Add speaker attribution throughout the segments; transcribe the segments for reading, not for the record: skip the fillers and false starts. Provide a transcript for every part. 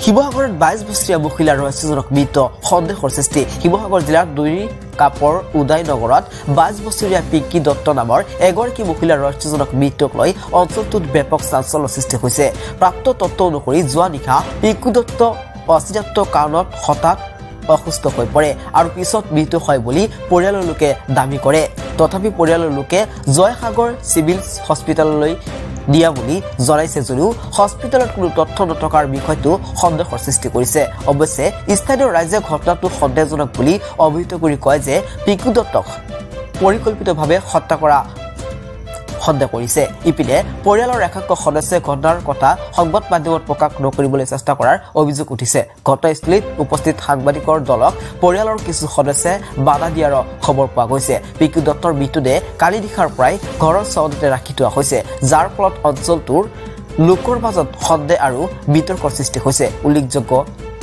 Speaker 1: শিৱসাগৰত 22 বছৰীয়া মহিলাৰ ৰহস্যজনক মৃত্যু সন্দেহৰ সৃষ্টি শিৱসাগৰ জিলাৰ দুই কাপৰ উদয়নগৰত 22 বছৰীয়া পিংকি দত্ত নামৰ এগৰাকী মহিলাৰ ৰহস্যজনক মৃত্যুক লৈ অঞ্চলটোত ব্যাপক চাঞ্চল্যৰ সৃষ্টি হৈছে প্ৰাপ্ত তথ্য অনুসৰি যোৱা নিশা পিংকি দত্ত অচিনাক্ত কাৰণত হঠাৎ অসুস্থ হৈ পৰে আৰু পিছত মৃত্যু হয় বুলি পৰিয়ালৰ লোকে দাবী কৰে তথাপি পৰিয়ালৰ লোকে জয়সাগৰ চিভিল হস্পিটেললৈ দিয়া বুলি জনাইছে যদিও হস্পিটেলত কোনো তথ্য নথকাৰ বিষয়টো সন্দেহৰ সৃষ্টি কৰিছে অৱশ্যে স্থানীয় ৰাইজে ঘটনাটো সন্দেহজনক বুলি অভিহিত কৰি কয় যে পিংকি দত্তক পৰিকল্পিতভাৱে হত্যা কৰা সন্দেহ কৰিছে ইপিনে পৰিয়ালৰ একাংশ সদস্যই ঘটনাৰ কথা সংবাদ মাধ্যমত প্ৰকাশ নকৰিবলৈ চেষ্টা কৰাৰ অভিযোগ উঠিছে ঘটনাস্থলীত উপস্থিত সাংবাদিকৰ দলক পৰিয়ালৰ কিছু সদস্যই বাধা দিয়াৰ খবৰ পোৱা গৈছে পিংকি দত্তৰ মৃতদেহ কালি নিশাৰ পৰাই ঘৰৰ চৌহদতে ৰাখি থোৱা হৈছে যাৰ ফলত অঞ্চলটোৰ লোকৰ মাজত সন্দেহ আৰু বিতৰ্কৰ সৃষ্টি হৈছে উল্লেখযোগ্য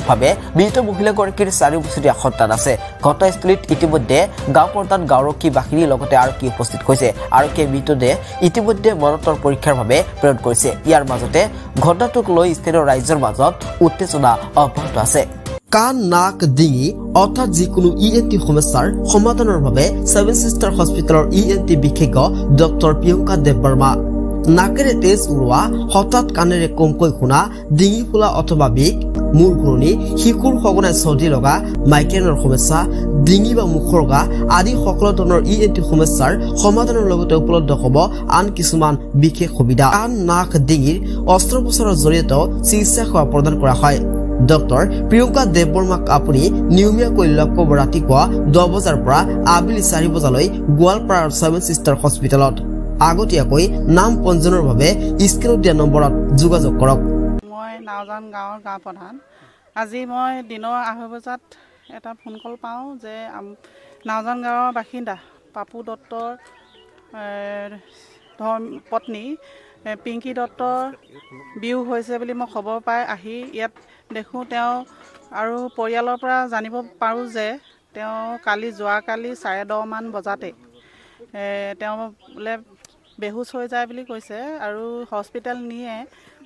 Speaker 1: ভাবে মৃত মহিলাগৰাকীৰ 4 বছৰীয়া সন্তান আছে ঘটনাস্থলীত ইতিমধ্যে গাঁও প্ৰধান গাঁওৰক্ষী বাহিনীৰ লগতে আৰক্ষী উপস্থিত হৈছে আৰক্ষীয়ে মৃতদেহ ইতিমধ্যে মৰণোত্তৰ পৰীক্ষাৰ বাবে প্ৰেৰণ কৰিছে ইয়াৰ মাজতে ঘটনাটোক লৈ স্থানীয় ৰাইজৰ মাজত উত্তেজনা অব্যাহত আছে কাণ নাক ডিঙি অৰ্থাৎ যিকোনো ইএনটি সমস্যাৰ সমাধানৰ বাবে সেভেন সিস্টাৰ হস্পিটেলৰ ইএনটি বিশেষজ্ঞ ডক্টৰ প্ৰিয়ংকা দেৱবৰ্মা নাকেৰে তেজ উৰোৱা হঠাৎ কাণেৰে কমকৈ শুনা ডিঙি ফুলা অথবা বিষ মূৰ ঘূৰণি শিশুৰ সঘনাই চৰ্দি লগা মাইগ্ৰেনৰ সমস্যা ডিঙি বা মুখৰ ৰোগ আদি সকলো ধৰণৰ ইএনটি সমস্যাৰ সমাধানৰ লগতে উপলব্ধ হ'ব আন কিছুমান বিশেষ সুবিধা কাণ নাক ডিঙিৰ অস্ত্ৰোপচাৰৰ জৰিয়তে চিকিৎসা সেৱা প্ৰদান কৰা হয় ডক্টৰ প্ৰিয়ংকা দেৱবৰ্মাক আপুনি নিয়মীয়াকৈ লগ পাব ৰাতিপুৱা 10 বজাৰ পৰা আবেলি 4 বজালৈ গোৱালপাৰাৰ সেভেন সিস্টাৰ হস্পিটেলত আগতীয়াকৈ নাম পঞ্জীয়নৰ বাবে স্ক্ৰীনত দিয়া নম্বৰত যোগাযোগ কৰক
Speaker 2: মই নাওজান গাঁৱৰ গাঁও প্ৰধান আজি মই দিনৰ 8 বজাত এটা ফোন কল পাওঁ যে নাওজান গাঁৱৰ বাসিন্দা পাপু দত্তৰ পত্নী পিংকি দত্তৰ বিয়োগ হৈছে বুলি মই খবৰ পাই আহি ইয়াত দেখোঁ তেওঁ আৰু পৰিয়ালৰ পৰা জানিব পাৰোঁ যে তেওঁ যোৱাকালি 10:30 মান বজাতে তেওঁ বোলে বেহুচ হৈ যায় বুলি কৈছে আৰু হস্পিটেল নিয়ে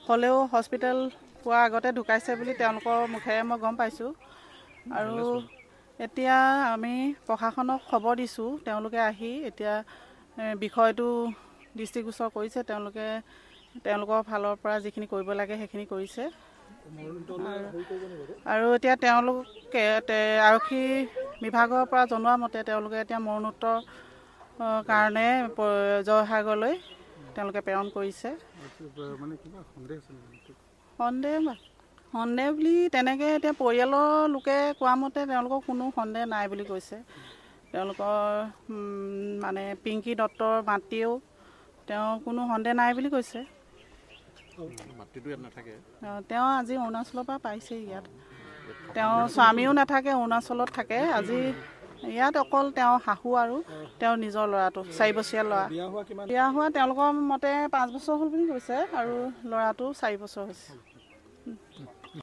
Speaker 2: হ'লেও হস্পিটেল পোৱাৰ আগতে ঢুকাইছে বুলি তেওঁলোকৰ মুখেৰে মই গম পাইছোঁ আৰু এতিয়া আমি প্ৰশাসনক খবৰ দিছোঁ তেওঁলোকে আহি এতিয়া বিষয়টো দৃষ্টিগোচৰ কৰিছে তেওঁলোকৰ ফালৰ পৰা যিখিনি কৰিব লাগে সেইখিনি কৰিছে আৰু এতিয়া তেওঁলোকে আৰক্ষী বিভাগৰ পৰা জনোৱা মতে তেওঁলোকে এতিয়া মৰণোত্তৰ কাৰণে জয়সাগৰলৈ তেওঁলোকে প্ৰেৰণ কৰিছে সন্দেহ বুলি তেনেকৈ এতিয়া পৰিয়ালৰ লোকে কোৱা মতে তেওঁলোকৰ কোনো সন্দেহ নাই বুলি কৈছে তেওঁলোকৰ মানে পিংকি দত্তৰ মাতৃয়েও তেওঁ কোনো সন্দেহ নাই বুলি কৈছে তেওঁ আজি অৰুণাচলৰ পৰা পাইছে ইয়াত তেওঁৰ স্বামীও নাথাকে অৰুণাচলত থাকে আজি ইয়াত অকল তেওঁ শাহু আৰু তেওঁৰ নিজৰ ল'ৰাটো 4 বছৰীয়া ল'ৰা বিয়া হোৱা তেওঁলোকৰ মতে 5 বছৰ হ'ল বুলি কৈছে আৰু ল'ৰাটো 4 বছৰ হৈছে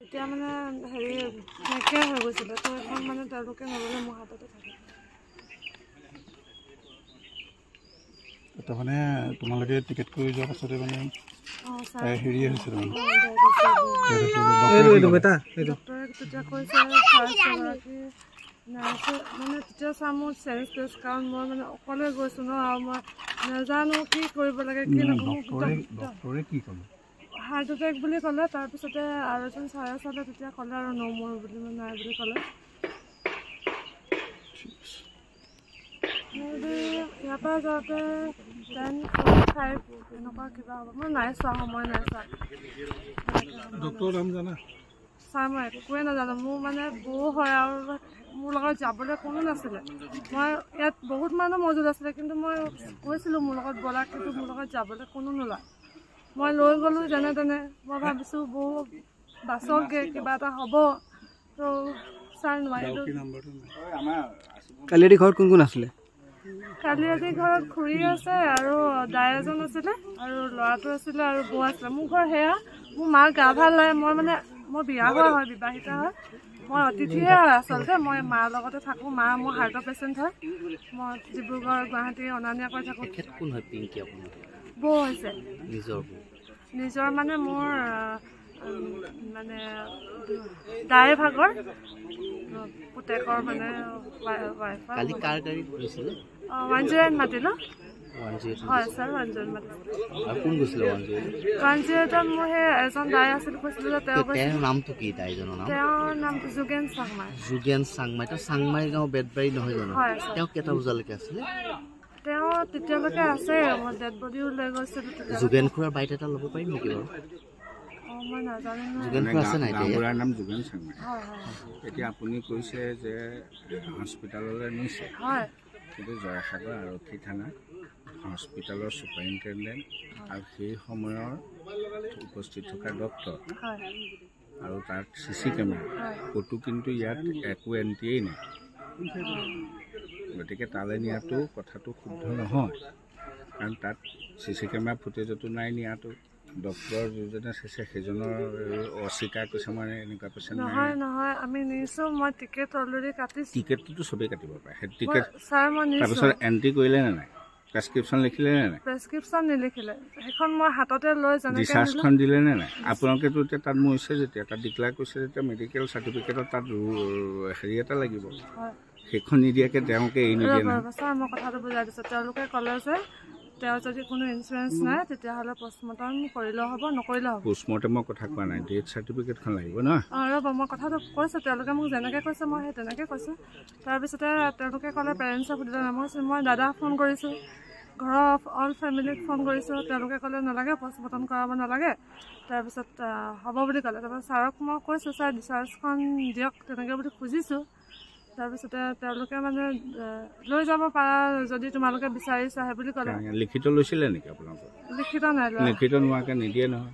Speaker 3: এতিয়া মানে হেৰি নাইকিয়া হৈ গৈছিলে তো এখন মানে তেওঁলোকে নল'লে মোৰ হাততে থাকে
Speaker 4: এটা মানে তোমালোকে টিকেট কৰি যোৱাৰ পাছতে মানে হেৰি হৈছে
Speaker 3: ডক্টৰে তেতিয়া কৈছে মানে তেতিয়া চা মোৰ চেঞ্জ টেষ্ট কাৰণ মই মানে অকলে গৈছোঁ ন আৰু মই নাজানো কি কৰিব লাগে কি
Speaker 4: ডক্টৰে কি ক'লে
Speaker 3: হাৰ্ট এটেক বুলি ক'লে তাৰপিছতে আৰু এজন চাৰে চালে তেতিয়া ক'লে আৰু নমৰ বুলি মানে নাই বুলি ক'লে ইয়াৰ পৰা যাওঁতে 10:45 এনেকুৱা কিবা হ'ব মই নাই চোৱা সময় নাই চোৱা
Speaker 4: ডক্টৰৰ নাম জানা
Speaker 3: ছাৰ মই একোৱে নাজানো মোৰ মানে বৌ হয় আৰু মোৰ লগত যাবলৈ কোনো নাছিলে মই ইয়াত বহুত মানুহ মজুত আছিলে কিন্তু মই কৈছিলোঁ মোৰ লগত ব'লা কিন্তু মোৰ লগত যাবলৈ কোনো নোলায় মই লৈ গ'লোঁ যেনে তেনে মই ভাবিছোঁ বৌ বাচকগৈ কিবা এটা হ'ব তো ছাৰ নোৱাৰিলোঁ
Speaker 5: কালি ৰাতি ঘৰত কোন কোন আছিলে
Speaker 3: কালি ৰাতি ঘৰত খুৰী আছে আৰু দাই এজন আছিলে আৰু ল'ৰাটো আছিলে আৰু বৌ আছিলে মোৰ ঘৰ সেয়া মোৰ মাৰ গা ভাল নাই মই বিয়া হোৱা হয় বিবাহিতা হয় মই অতিথিহে হয় আচলতে মই মাৰ লগতে থাকোঁ মা মোৰ হাৰ্টৰ পেচেণ্ট হয় মই ডিব্ৰুগড় গুৱাহাটী অনা নিয়া কৰি থাকোঁ
Speaker 5: কোন হয় পিংকি আপোনাৰ
Speaker 3: বৌ হৈছে নিজৰ মানে মোৰ মানে দাই ভাগৰ পুতেকৰ মানে ৱাইফ
Speaker 6: কালি কাৰ গাড়ীত গৈছিলে
Speaker 3: 108 মাতিলো
Speaker 6: 108
Speaker 3: হয় ছাৰ 108 মাতিলো
Speaker 6: আৰু কোন গৈছিলে
Speaker 3: 108 মোৰ সেই এজন দাই আছিল কৈছিল যে
Speaker 6: তেওঁৰ নামটো কি দাইজনৰ নাম
Speaker 3: তেওঁৰ নাম যোগেন চাংমাই
Speaker 6: তো চাংমাই গাঁও বেদবাৰী নহয় জানো তেওঁ কেইটা বজালৈকে আছিলে
Speaker 3: তেওঁ তেতিয়ালৈকে আছে মই ডেড বডিও লৈ গৈছিলো
Speaker 6: যোগেন খুৰাৰ বাইট এটা ল'ব পাৰিম নেকি বাৰু
Speaker 3: মই নাজানো
Speaker 6: যোগেন খুৰা আছে নাই
Speaker 4: গাঁওবুঢ়াৰ নাম যোগেন চাংমাই এতিয়া আপুনি কৈছে যে হস্পিটেললৈ নিছে কিন্তু জয়সাগৰ আৰক্ষী থানা হস্পিটেলৰ ছুপাৰিণ্টেণ্ডেণ্ট আৰু সেই সময়ৰ উপস্থিত থকা ডক্টৰ আৰু তাৰ CC কেমেৰা ক'তো কিন্তু ইয়াত একো এণ্ট্ৰিয়েই নাই গতিকে তালৈ নিয়াটো কথাটো শুদ্ধ নহয় কাৰণ তাত CC কেমেৰা ফুটেজতো নাই নিয়াটো ডক্টৰ যিজনে চাইছে সেইজনৰ অস্বীকাৰ কৰিছে মানে এনেকুৱা পেচেণ্ট
Speaker 3: নহয় আমি নিছো মই টিকেট অলৰেডি কাটিছো
Speaker 4: টিকেটটোতো চবেই কাটিব পাৰে সেই টিকেট
Speaker 3: ছাৰ মই নিছো
Speaker 4: তাৰপিছত এণ্ট্ৰি কৰিলে নে নাই প্ৰেছক্ৰিপশ্যন লিখিলে নে নাই
Speaker 3: প্ৰেছক্ৰিপশ্যন নিলিখিলে সেইখন মই হাততে লৈ যেনেকৈ
Speaker 4: ডিচাৰ্জখন দিলে নে নাই আপোনালোকেতো এতিয়া তাত মৰিছে যেতিয়া তাত ডিক্লেয়াৰ কৰিছে যেতিয়া মেডিকেল চাৰ্টিফিকেটত তাত হেৰি এটা লাগিব সেইখন নিদিয়াকৈ তেওঁলোকে এৰি নিদিয়ে নহয়
Speaker 3: ছাৰ মই কথাটো বুজাই দিছোঁ তেওঁলোকে ক'লে যে তেওঁৰ যদি কোনো ইঞ্চুৰেঞ্চ নাই তেতিয়াহ'লে পষ্টমৰ্টম কৰিলেও হ'ব নকৰিলেও হ'ব
Speaker 4: পষ্টমৰ্টমৰ কথা কোৱা নাই ডেথ চাৰ্টিফিকেটখন লাগিব নহয়
Speaker 3: ৰ'ব মই কথাটো কৈছোঁ তেওঁলোকে মোক যেনেকৈ কৈছে মই সেই তেনেকৈ কৈছোঁ তাৰপিছতে তেওঁলোকে ক'লে পেৰেণ্টছক সুধিলে মই দাদাক ফোন কৰিছোঁ ঘৰৰ অল ফেমিলিক ফোন কৰিছোঁ তেওঁলোকে ক'লে নালাগে পষ্টমৰ্টম কৰাব নালাগে তাৰপিছত হ'ব বুলি ক'লে তাৰপিছত ছাৰক মই কৈছোঁ ছাৰ ডিচাৰ্জখন দিয়ক তেনেকৈ বুলি খুজিছোঁ তাৰপিছতে তেওঁলোকে মানে লৈ যাব পাৰা যদি তোমালোকে বিচাৰিছা সেই বুলি ক'লে
Speaker 4: লিখিত লৈছিলে নেকি আপোনালোকৰ
Speaker 3: লিখিত নাই
Speaker 4: লিখিত নোহোৱাকৈ নিদিয়ে নহয়